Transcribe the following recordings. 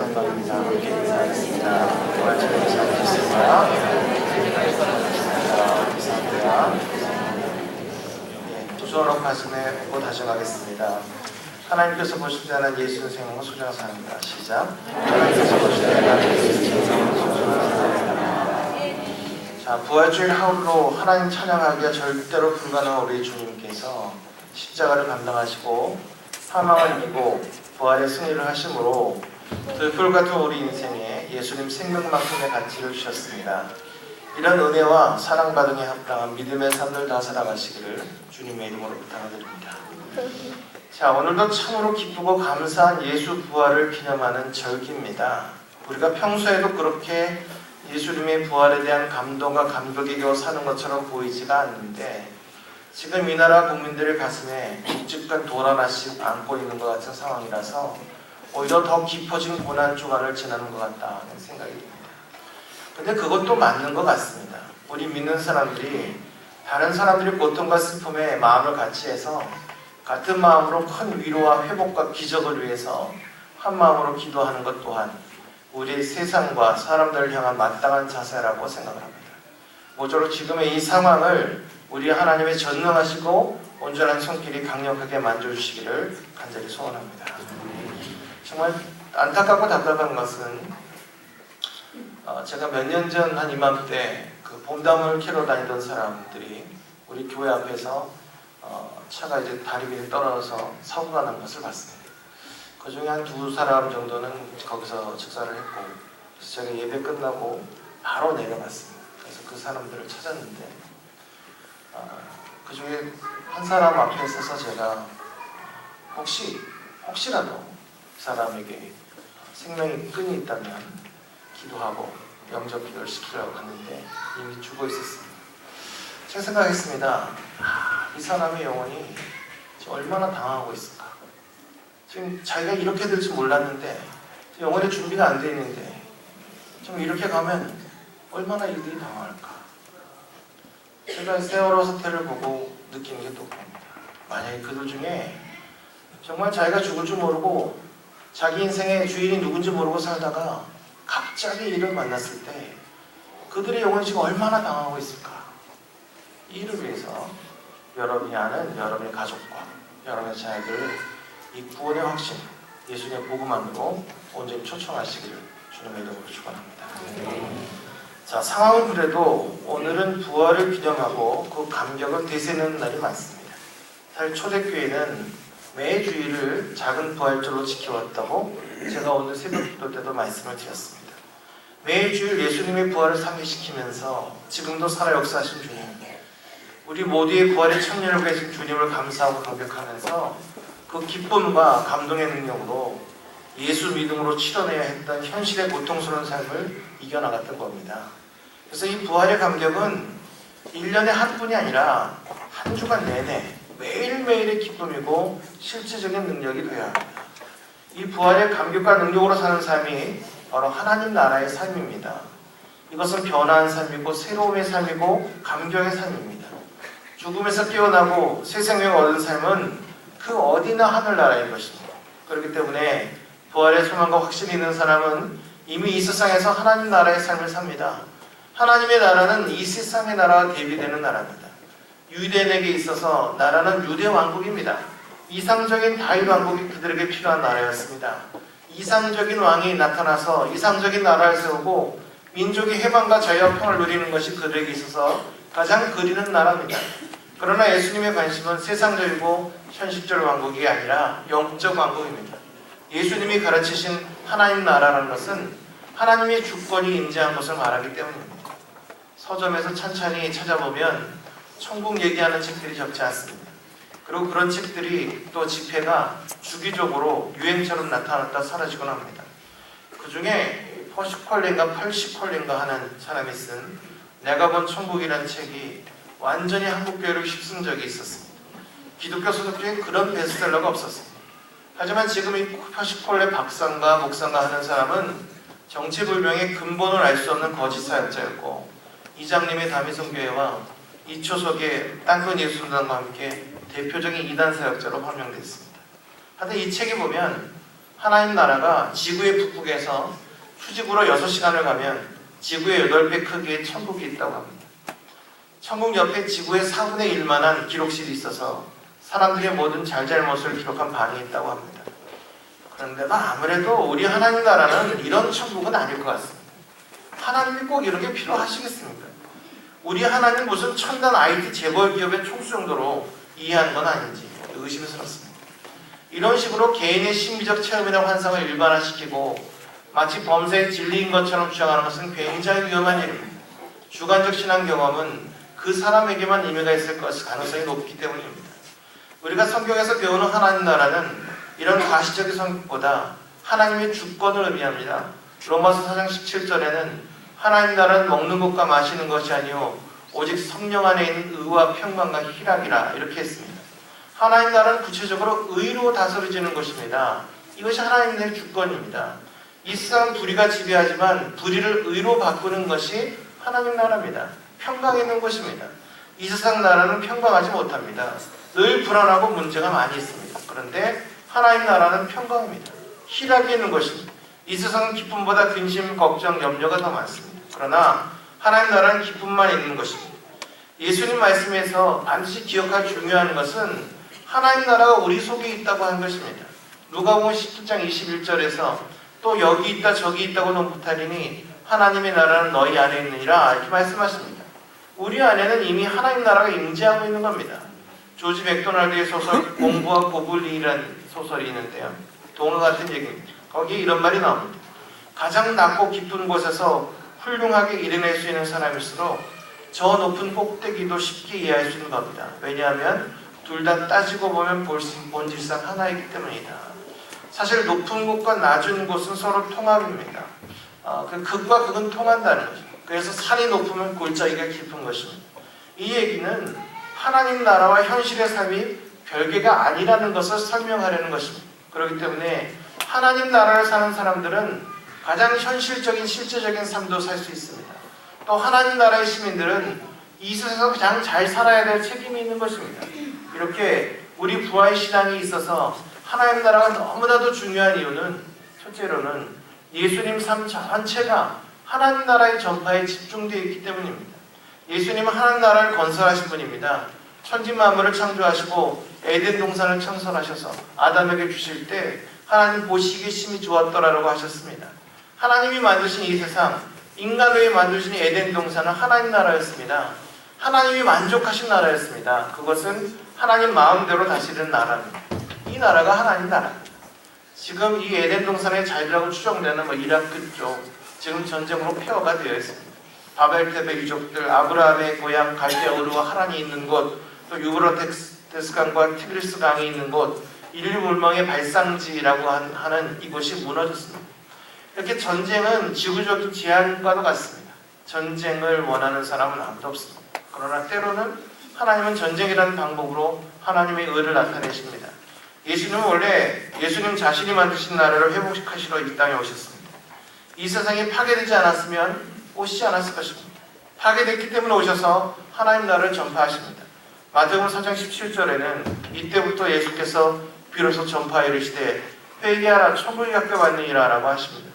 영광입니다. 함께 인사하겠습니다. 말씀 인사하겠습니다. 감사합니다. 구조로 가슴에 보고 다시 가겠습니다. 하나님께서 보실 때는 예수 생명은 소중한 사람입니다. 시작. 하나님께서 보실 때는 예수 생명은 소중한 사람입니다. 자, 부활주일 하루로 하나님 찬양하기가 절대로 불가능한 우리 주님께서 십자가를 감당하시고 사망을 이기고 부활의 승리를 하심으로 들불 같은 우리 인생에 예수님 생명만큼의 가치를 주셨습니다. 이런 은혜와 사랑받음에 합당한 믿음의 삶을 다 살아가시기를 주님의 이름으로 부탁드립니다. 자, 오늘도 참으로 기쁘고 감사한 예수 부활을 기념하는 절기입니다. 우리가 평소에도 그렇게 예수님의 부활에 대한 감동과 감격에 겨워 사는 것처럼 보이지가 않는데 지금 이 나라 국민들의 가슴에 묵직한 돌 하나씩 안고 있는 것 같은 상황이라서 오히려 더 깊어진 고난 주간을 지나는 것 같다는 생각이 듭니다. 근데 그것도 맞는 것 같습니다. 우리 믿는 사람들이 다른 사람들의 고통과 슬픔에 마음을 같이 해서 같은 마음으로 큰 위로와 회복과 기적을 위해서 한 마음으로 기도하는 것 또한 우리 세상과 사람들을 향한 마땅한 자세라고 생각을 합니다. 모쪼록 지금의 이 상황을 우리 하나님의 전능하시고 온전한 손길이 강력하게 만져주시기를 간절히 소원합니다. 정말 안타깝고 답답한 것은 제가 몇 년 전 한 이맘때 그 봄나무를 캐러 다니던 사람들이 우리 교회 앞에서 차가 이제 다리 위에 떨어져서 사고가 난 것을 봤습니다. 그 중에 한 두 사람 정도는 거기서 즉사를 했고, 그래서 제가 예배 끝나고 바로 내려갔습니다. 그래서 그 사람들을 찾았는데 그 중에 한 사람 앞에 서서 제가 혹시라도 그 사람에게 생명의 끈이 있다면 기도하고 영접 기도를 시키려고 했는데 이미 죽어 있었습니다. 제가 생각했습니다. 이 사람의 영혼이 지금 얼마나 당하고 있을까. 지금 자기가 이렇게 될 줄 몰랐는데 영혼의 준비가 안 돼 있는데 좀 이렇게 가면 얼마나 이들이 당할까. 제가 세월호 사태를 보고 느끼는 게 또 그겁니다. 만약에 그들 중에 정말 자기가 죽을 줄 모르고 자기 인생의 주인이 누군지 모르고 살다가 갑자기 이를 만났을 때 그들의 영혼이 지금 얼마나 당하고 있을까. 이를 위해서 여러분이 아는 여러분의 가족과 여러분의 자녀들을 이 구원의 확신, 예수님의 복음 안으로 온전히 초청하시기를 주님의 이름으로 축원합니다. 자, 상황은 그래도 오늘은 부활을 기념하고 그 감격을 되새는 날이 많습니다. 사실 초대교회는 매 주일을 작은 부활절로 지켜왔다고 제가 오늘 새벽기도 때도 말씀을 드렸습니다. 매 주일 예수님의 부활을 상기시키면서 지금도 살아 역사하신 주님, 우리 모두의 부활에 참여를 계신 주님을 감사하고 감격하면서 그 기쁨과 감동의 능력으로 예수 믿음으로 치러내야 했던 현실의 고통스러운 삶을 이겨나갔던 겁니다. 그래서 이 부활의 감격은 1년에 한 분이 아니라 한 주간 내내 매일매일의 기쁨이고 실제적인 능력이 되어야 합니다. 이 부활의 감격과 능력으로 사는 삶이 바로 하나님 나라의 삶입니다. 이것은 변화한 삶이고 새로움의 삶이고 감격의 삶입니다. 죽음에서 깨어나고 새 생명을 얻은 삶은 그 어디나 하늘나라인 것입니다. 그렇기 때문에 부활의 소망과 확신이 있는 사람은 이미 이 세상에서 하나님 나라의 삶을 삽니다. 하나님의 나라는 이 세상의 나라와 대비되는 나라입니다. 유대인에게 있어서 나라는 유대 왕국입니다. 이상적인 다윗 왕국이 그들에게 필요한 나라였습니다. 이상적인 왕이 나타나서 이상적인 나라를 세우고 민족의 해방과 자유와 평을 누리는 것이 그들에게 있어서 가장 그리는 나라입니다. 그러나 예수님의 관심은 세상적이고 현실적 왕국이 아니라 영적 왕국입니다. 예수님이 가르치신 하나님 나라라는 것은 하나님의 주권이 임재한 것을 말하기 때문입니다. 서점에서 천천히 찾아보면 천국 얘기하는 책들이 적지 않습니다. 그리고 그런 책들이 또 집회가 주기적으로 유행처럼 나타났다 사라지곤 합니다. 그 중에 퍼시콜린가 펄시콜린가 하는 사람이 쓴 내가 본 천국이라는 책이 완전히 한국교회를 휩쓴 적이 있었습니다. 기독교 서적 중에 그런 베스트셀러가 없었습니다. 하지만 지금 이 퍼시콜린 박사인가 목사인가 하는 사람은 정체불명의 근본을 알 수 없는 거짓 사역자였고 이장님의 다미성교회와 이초석의 땅끝 예수단과 함께 대표적인 이단 사역자로 활명됐습니다. 하여튼 이 책에 보면 하나님 나라가 지구의 북극에서 수직으로 6시간을 가면 지구의 8배 크기의 천국이 있다고 합니다. 천국 옆에 지구의 4분의 1만한 기록실이 있어서 사람들의 모든 잘잘못을 기록한 방이 있다고 합니다. 그런데 아무래도 우리 하나님 나라는 이런 천국은 아닐 것 같습니다. 하나님이 꼭 이런 게 필요하시겠습니까? 우리 하나님 무슨 첨단 IT 재벌 기업의 총수 정도로 이해하는 건 아닌지 의심스럽습니다. 이런 식으로 개인의 심리적 체험이나 환상을 일반화시키고 마치 범사의 진리인 것처럼 주장하는 것은 굉장히 위험한 일입니다. 주관적 신앙 경험은 그 사람에게만 의미가 있을 것이 가능성이 높기 때문입니다. 우리가 성경에서 배우는 하나님 나라는 이런 가시적인 성격보다 하나님의 주권을 의미합니다. 로마서 4장 17절에는 하나님 나라는 먹는 것과 마시는 것이 아니요 오직 성령 안에 있는 의와 평강과 희락이라 이렇게 했습니다. 하나님 나라는 구체적으로 의로 다스려지는 것입니다. 이것이 하나님의 주권입니다. 이 세상 불의가 지배하지만 불의를 의로 바꾸는 것이 하나님 나라입니다. 평강에 있는 것입니다. 이 세상 나라는 평강하지 못합니다. 늘 불안하고 문제가 많이 있습니다. 그런데 하나님 나라는 평강입니다. 희락이 있는 것입니다. 이 세상은 기쁨보다 근심, 걱정, 염려가 더 많습니다. 그러나 하나님 나라는 기쁨만 있는 것입니다. 예수님 말씀에서 반드시 기억할 중요한 것은 하나님 나라가 우리 속에 있다고 하는 것입니다. 누가복음 17장 21절에서 또 여기 있다 저기 있다고는 못하리니 하나님의 나라는 너희 안에 있느니라 이렇게 말씀하십니다. 우리 안에는 이미 하나님 나라가 임재하고 있는 겁니다. 조지 맥도날드의 소설 공부와 고블린이라는 소설이 있는데요. 동화 같은 얘기입니다. 거기에 이런 말이 나옵니다. 가장 낮고 깊은 곳에서 훌륭하게 일어날 수 있는 사람일수록 저 높은 꼭대기도 쉽게 이해할 수 있는 겁니다. 왜냐하면 둘 다 따지고 보면 본질상 하나이기 때문이다. 사실 높은 곳과 낮은 곳은 서로 통합입니다. 그 극과 극은 통한다는 거죠. 그래서 산이 높으면 골짜기가 깊은 것입니다. 이 얘기는 하나님 나라와 현실의 삶이 별개가 아니라는 것을 설명하려는 것입니다. 그렇기 때문에 하나님 나라를 사는 사람들은 가장 현실적인 실제적인 삶도 살 수 있습니다. 또 하나님 나라의 시민들은 이 세상에서 가장 잘 살아야 될 책임이 있는 것입니다. 이렇게 우리 부활 신앙이 있어서 하나님 나라가 너무나도 중요한 이유는 첫째로는 예수님 삶 전체가 하나님 나라의 전파에 집중되어 있기 때문입니다. 예수님은 하나님 나라를 건설하신 분입니다. 천지 만물을 창조하시고 에덴 동산을 창설하셔서 아담에게 주실 때 하나님 보시기에 심히 좋았더라라고 하셨습니다. 하나님이 만드신 이 세상, 인간을 만드신 에덴 동산은 하나님 나라였습니다. 하나님이 만족하신 나라였습니다. 그것은 하나님 마음대로 다스리는 나라입니다. 이 나라가 하나님 나라입니다. 지금 이 에덴 동산의 자리라고 추정되는 이라크 쪽 지금 전쟁으로 폐허가 되어 있습니다. 바벨테베 유족들, 아브라함의 고향 갈대아 우르와 하란이 있는 곳, 또 유브라테스 강과 티그리스 강이 있는 곳, 인류 물망의 발상지라고 하는 이곳이 무너졌습니다. 이렇게 전쟁은 지구적인 재앙과도 같습니다. 전쟁을 원하는 사람은 아무도 없습니다. 그러나 때로는 하나님은 전쟁이라는 방법으로 하나님의 의를 나타내십니다. 예수님은 원래 예수님 자신이 만드신 나라를 회복하시러 이 땅에 오셨습니다. 이 세상이 파괴되지 않았으면 오시지 않았을 것입니다. 파괴됐기 때문에 오셔서 하나님 나라를 전파하십니다. 마태복음 4장 17절에는 이때부터 예수께서 비로소 전파에 이르시되 회개하라 천국이 가까웠느니라 라고 하십니다.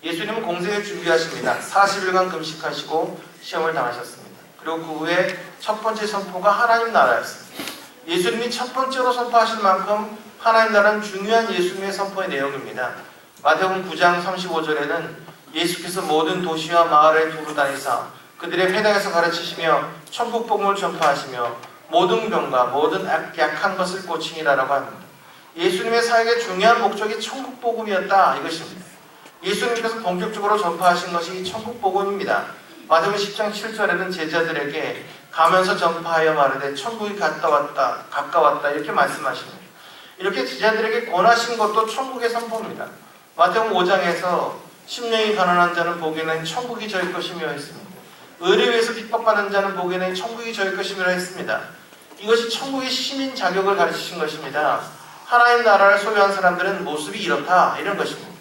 예수님은 공생을 준비하십니다. 40일간 금식하시고 시험을 당하셨습니다. 그리고 그 후에 첫 번째 선포가 하나님 나라였습니다. 예수님이 첫 번째로 선포하실 만큼 하나님 나라는 중요한 예수님의 선포의 내용입니다. 마태복음 9장 35절에는 예수께서 모든 도시와 마을에 두루 다니사 그들의 회당에서 가르치시며 천국 복음을 전파하시며 모든 병과 모든 약한 것을 고치니라라고 합니다. 예수님의 사역의 중요한 목적이 천국 복음이었다 이것입니다. 예수님께서 본격적으로 전파하신 것이 천국 복음입니다. 마태복음 10장 7절에는 제자들에게 가면서 전파하여 말하되 천국이 가까웠다 이렇게 말씀하십니다. 이렇게 제자들에게 권하신 것도 천국의 선포입니다. 마태복음 5장에서 심령이 가난한 자는 보기에는 천국이 저희 것이며 했습니다. 의를 위해서 핍박받는 자는 보기에는 천국이 저희 것이며 했습니다. 이것이 천국의 시민 자격을 가르치신 것입니다. 하나님 나라를 소유한 사람들은 모습이 이렇다 이런 것입니다.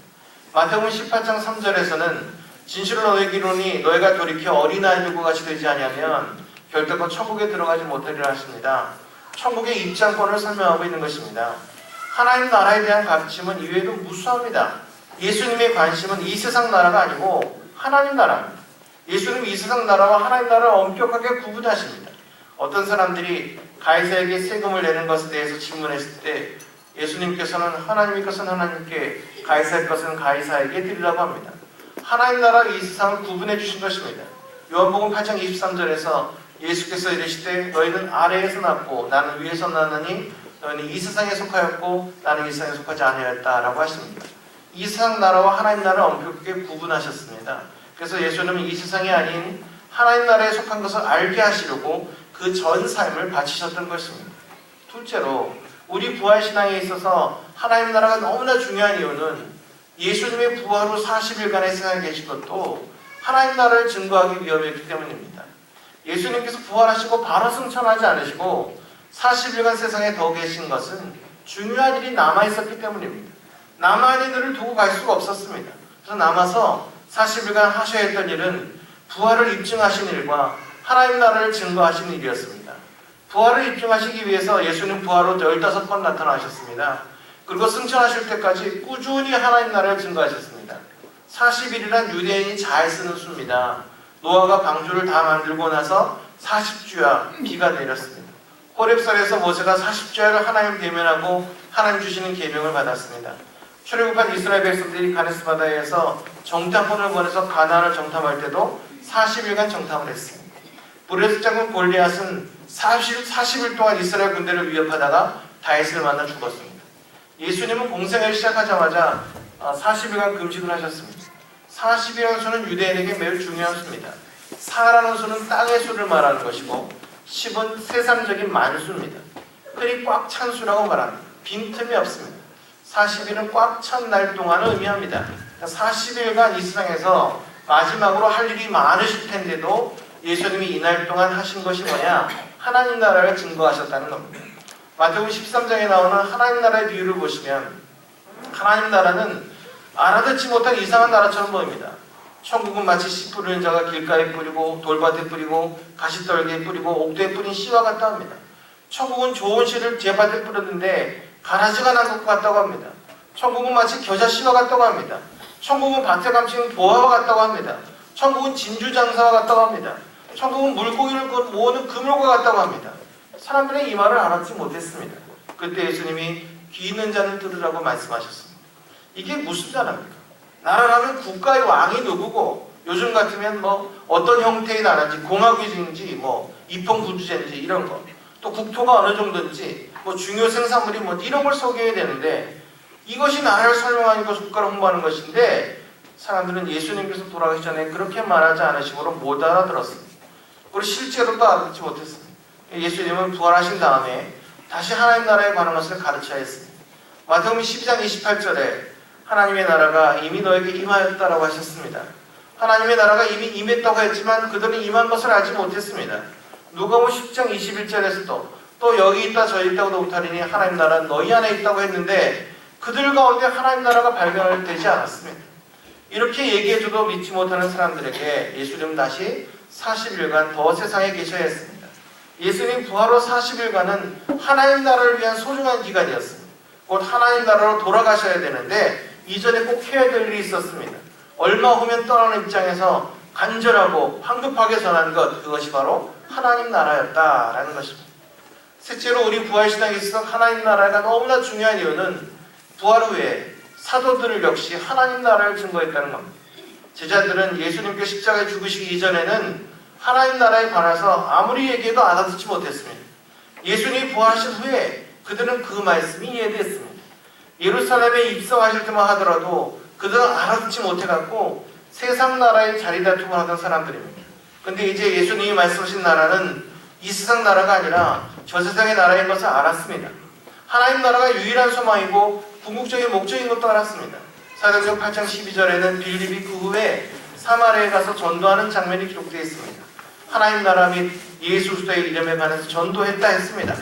마태복음 18장 3절에서는 진실로 너희에게 이르노니 너희가 돌이켜 어린아이들과 같이 되지 아니하면 결단코 천국에 들어가지 못하리라 하십니다. 천국의 입장권을 설명하고 있는 것입니다. 하나님 나라에 대한 가르침은 이외에도 무수합니다. 예수님의 관심은 이 세상 나라가 아니고 하나님 나라입니다. 예수님이 이 세상 나라와 하나님 나라를 엄격하게 구분하십니다. 어떤 사람들이 가이사에게 세금을 내는 것에 대해서 질문했을 때 예수님께서는 하나님의 것은 하나님께, 가이사의 것은 가이사에게 드리라고 합니다. 하나님 나라와 이 세상을 구분해 주신 것입니다. 요한복음 8장 23절에서 예수께서 이르시되 너희는 아래에서 났고 나는 위에서 났느니 너희는 이 세상에 속하였고 나는 이 세상에 속하지 아니하였다라고 하십니다. 이 세상 나라와 하나님 나라를 엄격하게 구분하셨습니다. 그래서 예수님은 이 세상이 아닌 하나님 나라에 속한 것을 알게 하시려고 그 전 삶을 바치셨던 것입니다. 둘째로 우리 부활신앙에 있어서 하나님 나라가 너무나 중요한 이유는 예수님의 부활 후 40일간의 세상에 계신 것도 하나님 나라를 증거하기 위함이었기 때문입니다. 예수님께서 부활하시고 바로 승천하지 않으시고 40일간 세상에 더 계신 것은 중요한 일이 남아있었기 때문입니다. 남아있는 일을 두고 갈 수가 없었습니다. 그래서 남아서 40일간 하셔야 했던 일은 부활을 입증하신 일과 하나님 나라를 증거하신 일이었습니다. 부활을 입증하시기 위해서 예수님 부활 후 15번 나타나셨습니다. 그리고 승천하실 때까지 꾸준히 하나님 나라를 증거하셨습니다. 40일이란 유대인이 잘 쓰는 수입니다. 노아가 방주를 다 만들고 나서 40주야 비가 내렸습니다. 호렙산에서 모세가 40주야를 하나님 대면하고 하나님 주시는 계명을 받았습니다. 출애굽한 이스라엘 백성들이 가데스 바다에서 정탐꾼을 보내서 가나안을 정탐할 때도 40일간 정탐을 했습니다. 블레셋 장군 골리앗은 40일 동안 이스라엘 군대를 위협하다가 다윗을 만나 죽었습니다. 예수님은 공생을 시작하자마자 40일간 금식을 하셨습니다. 40이라는 수는 유대인에게 매우 중요한 수입니다. 4라는 수는 땅의 수를 말하는 것이고 10은 세상적인 만수입니다. 끈이 꽉 찬 수라고 말합니다. 빈틈이 없습니다. 40일은 꽉 찬 날 동안을 의미합니다. 40일간 이 세상에서 마지막으로 할 일이 많으실 텐데도 예수님이 이날 동안 하신 것이 뭐냐? 하나님 나라를 증거하셨다는 겁니다. 마태복음 13장에 나오는 하나님 나라의 비유를 보시면 하나님 나라는 알아듣지 못한 이상한 나라처럼 보입니다. 천국은 마치 씨 뿌리는 자가 길가에 뿌리고 돌밭에 뿌리고 가시떨기에 뿌리고 옥토에 뿌린 씨와 같다 합니다. 천국은 좋은 씨를 제밭에 뿌렸는데 가라지가 난 것 같다고 합니다. 천국은 마치 겨자 씨와 같다고 합니다. 천국은 밭에 감추는 보화와 같다고 합니다. 천국은 진주장사와 같다고 합니다. 천국은 물고기를 모으는 그물과 같다고 합니다. 사람들은 이 말을 알아듣지 못했습니다. 그때 예수님이 귀 있는 자는 들으라고 말씀하셨습니다. 이게 무슨 나라입니까? 나라라면 국가의 왕이 누구고 요즘 같으면 어떤 형태의 나라인지 공화국인지 입헌군주제인지 이런 거, 또 국토가 어느 정도인지 중요 생산물이 이런 걸 소개해야 되는데 이것이 나라를 설명하는 것, 국가를 홍보하는 것인데 사람들은 예수님께서 돌아가기 전에 그렇게 말하지 않으심으로 못 알아들었습니다. 그리고 실제로도 알아듣지 못했습니다. 예수님은 부활하신 다음에 다시 하나님 나라에 관한 것을 가르쳐야 했습니다. 마태복음 12장 28절에 하나님의 나라가 이미 너에게 임하였다라고 하셨습니다. 하나님의 나라가 이미 임했다고 했지만 그들은 임한 것을 알지 못했습니다. 누가복음 10장 21절에서도 또 여기 있다 저기 있다고도 못하리니 하나님 나라는 너희 안에 있다고 했는데 그들 가운데 하나님 나라가 발견되지 않았습니다. 이렇게 얘기해줘도 믿지 못하는 사람들에게 예수님은 다시 40일간 더 세상에 계셔야 했습니다. 예수님 부활 후 40일간은 하나님 나라를 위한 소중한 기간이었습니다. 곧 하나님 나라로 돌아가셔야 되는데 이전에 꼭 해야 될 일이 있었습니다. 얼마 후면 떠나는 입장에서 간절하고 황급하게 전한 것, 그것이 바로 하나님 나라였다라는 것입니다. 셋째로 우리 부활신앙에 있어서 하나님 나라가 너무나 중요한 이유는 부활 후에 사도들 역시 하나님 나라를 증거했다는 겁니다. 제자들은 예수님께 십자가에 죽으시기 이전에는 하나님 나라에 관해서 아무리 얘기해도 알아듣지 못했습니다. 예수님이 부활하신 후에 그들은 그 말씀이 이해됐습니다. 예루살렘에 입성하실 때만 하더라도 그들은 알아듣지 못해갖고 세상 나라의 자리다툼을 하던 사람들입니다. 근데 이제 예수님이 말씀하신 나라는 이 세상 나라가 아니라 저 세상의 나라인 것을 알았습니다. 하나님 나라가 유일한 소망이고 궁극적인 목적인 것도 알았습니다. 사도행전 8장 12절에는 빌립이 그 후에 사마리아에 가서 전도하는 장면이 기록되어 있습니다. 하나님 나라 및 예수 그리스도의 이름에 관해서 전도했다 했습니다.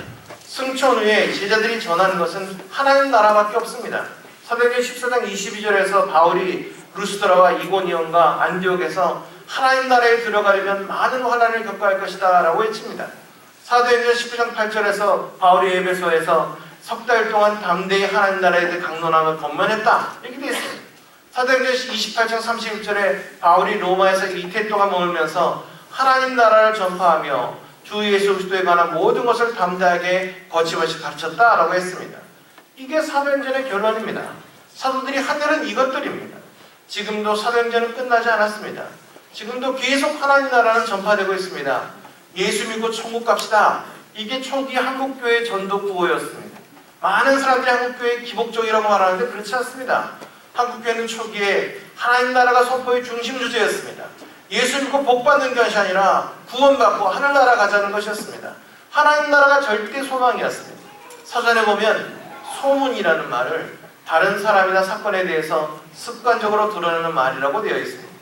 승천 후에 제자들이 전하는 것은 하나님 나라밖에 없습니다. 사도행전 14장 22절에서 바울이 루스드라와 이고니온과 안디옥에서 하나님 나라에 들어가려면 많은 환난을 겪어야 할 것이다 라고 외칩니다. 사도행전 19장 8절에서 바울이 에베소에서 석 달 동안 담대히 하나님 나라에 대해 강론하며 권면했다. 이렇게 되어 있습니다. 사도행전 28장 31절에 바울이 로마에서 이태 동안 머물면서 하나님 나라를 전파하며 주 예수 그리스도에 관한 모든 것을 담대하게 거침없이 가르쳤다라고 했습니다. 이게 사도행전의 결론입니다. 사도들이 한 일은 이것들입니다. 지금도 사도행전은 끝나지 않았습니다. 지금도 계속 하나님 나라는 전파되고 있습니다. 예수 믿고 천국 갑시다. 이게 초기 한국교회 전도 구호였습니다. 많은 사람들이 한국교회 기복적이라고 말하는데 그렇지 않습니다. 한국교회는 초기에 하나님 나라가 선포의 중심 주제였습니다. 예수 믿고 복받는 것이 아니라 구원받고 하늘나라 가자는 것이었습니다. 하나님 나라가 절대 소망이었습니다. 서전에 보면 소문이라는 말을 다른 사람이나 사건에 대해서 습관적으로 드러내는 말이라고 되어 있습니다.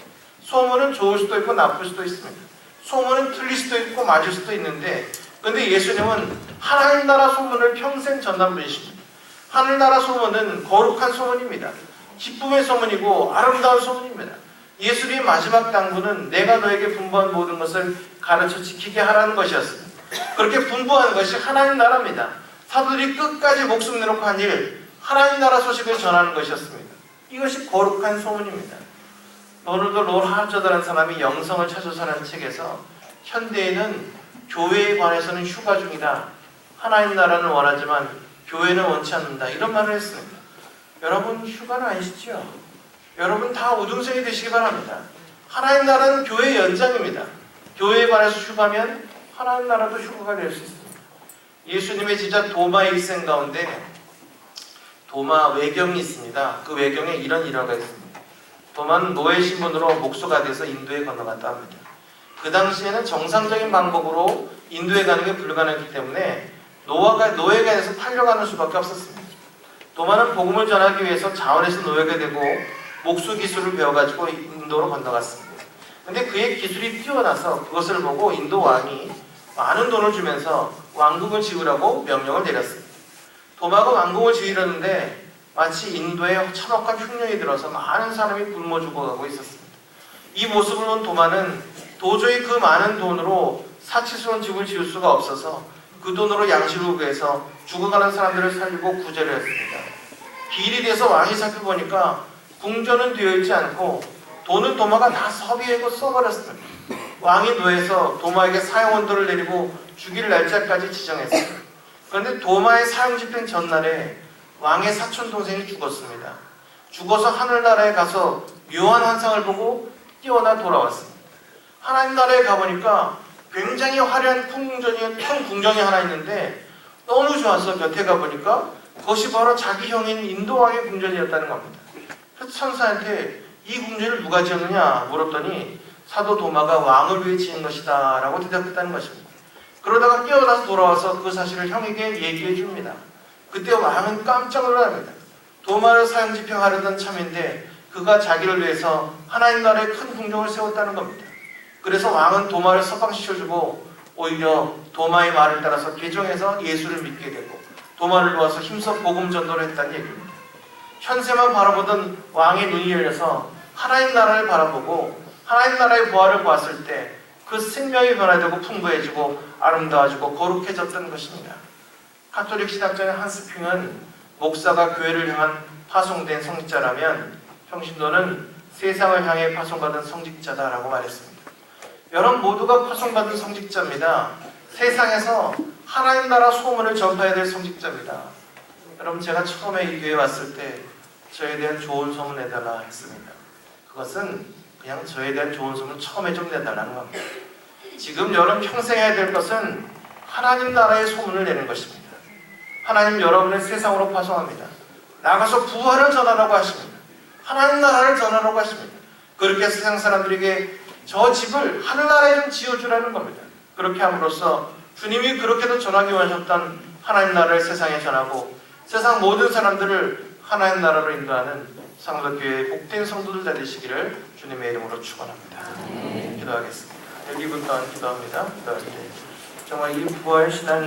소문은 좋을 수도 있고 나쁠 수도 있습니다. 소문은 틀릴 수도 있고 맞을 수도 있는데, 근데 예수님은 하나님 나라 소문을 평생 전한 분이십니다. 하늘나라 소문은 거룩한 소문입니다. 기쁨의 소문이고 아름다운 소문입니다. 예수님의 마지막 당부는 내가 너에게 분부한 모든 것을 가르쳐 지키게 하라는 것이었습니다. 그렇게 분부하는 것이 하나님 나라입니다. 사도들이 끝까지 목숨 내놓고 한 일, 하나님 나라 소식을 전하는 것이었습니다. 이것이 거룩한 소문입니다. 오늘도 롤 하저드라는 사람이 영성을 찾아서라는 책에서 현대에는 교회에 관해서는 휴가 중이다. 하나님 나라는 원하지만 교회는 원치 않는다. 이런 말을 했습니다. 여러분 휴가는 아니시죠? 여러분 다 우등생이 되시기 바랍니다. 하나님 나라는 교회의 연장입니다. 교회에 관해서 휴가면 하나님 나라도 휴가가 될 수 있습니다. 예수님의 제자 도마의 일생 가운데 도마 외경이 있습니다. 그 외경에 이런 일화가 있습니다. 도마는 노예 신분으로 목수가 돼서 인도에 건너갔다 합니다. 그 당시에는 정상적인 방법으로 인도에 가는 게 불가능했기 때문에 노예가 돼서 팔려가는 수밖에 없었습니다. 도마는 복음을 전하기 위해서 자원에서 노예가 되고 목수 기술을 배워가지고 인도로 건너갔습니다. 근데 그의 기술이 뛰어나서 그것을 보고 인도 왕이 많은 돈을 주면서 왕궁을 지으라고 명령을 내렸습니다. 도마가 왕궁을 지으려는데 마치 인도에 천억간 흉년이 들어서 많은 사람이 굶어 죽어가고 있었습니다. 이 모습을 본 도마는 도저히 그 많은 돈으로 사치스러운 집을 지을 수가 없어서 그 돈으로 양식을 구해서 죽어가는 사람들을 살리고 구제를 했습니다. 길이 돼서 왕이 살펴보니까 궁전은 되어 있지 않고 돈은 도마가 다 섭외하고 써버렸습니다. 왕이 노해서 도마에게 사형원도를 내리고 죽일 날짜까지 지정했습니다. 그런데 도마의 사형 집행 전날에 왕의 사촌 동생이 죽었습니다. 죽어서 하늘나라에 가서 묘한 환상을 보고 뛰어나 돌아왔습니다. 하나님 나라에 가보니까 굉장히 화려한 큰 궁전이 하나 있는데 너무 좋아서 곁에 가보니까 그것이 바로 자기 형인 인도 왕의 궁전이었다는 겁니다. 그래서 천사한테 이 궁전을 누가 지었느냐 물었더니 사도 도마가 왕을 위해 지은 것이다 라고 대답했다는 것입니다. 그러다가 깨어나서 돌아와서 그 사실을 형에게 얘기해 줍니다. 그때 왕은 깜짝 놀랍니다. 도마를 사형 집행하려던 참인데 그가 자기를 위해서 하나님 나라에 큰 궁정을 세웠다는 겁니다. 그래서 왕은 도마를 석방시켜주고 오히려 도마의 말을 따라서 개종해서 예수를 믿게 되고 도마를 놓아서 힘써 복음 전도를 했다는 얘기입니다. 현세만 바라보던 왕의 눈이 열려서 하나님 나라를 바라보고 하나님 나라의 부활을 보았을 때 그 생명이 변화되고 풍부해지고 아름다워지고 거룩해졌던 것입니다. 가톨릭 신학자인 한스핑은 목사가 교회를 향한 파송된 성직자라면 평신도는 세상을 향해 파송받은 성직자다라고 말했습니다. 여러분 모두가 파송받은 성직자입니다. 세상에서 하나님 나라 소문을 전파해야 될 성직자입니다. 여러분 제가 처음에 이 교회에 왔을 때 저에 대한 좋은 소문 내달라 했습니다. 그것은 그냥 저에 대한 좋은 소문 처음에 좀 내달라는 겁니다. 지금 여러분 평생 해야 될 것은 하나님 나라의 소문을 내는 것입니다. 하나님 여러분을 세상으로 파송합니다. 나가서 부활을 전하라고 하십니다. 하나님 나라를 전하라고 하십니다. 그렇게 세상 사람들에게 저 집을 하늘나라에 좀 지어주라는 겁니다. 그렇게 함으로써 주님이 그렇게도 전하기 원하셨던 하나님 나라를 세상에 전하고 세상 모든 사람들을 하나님 나라로 인도하는 상도교회의 복된 성도들 다 되시기를 주님의 이름으로 축원합니다. 기도하겠습니다. 여기 분간 기도합니다. 기도할 때 정말 이 부활 신앙이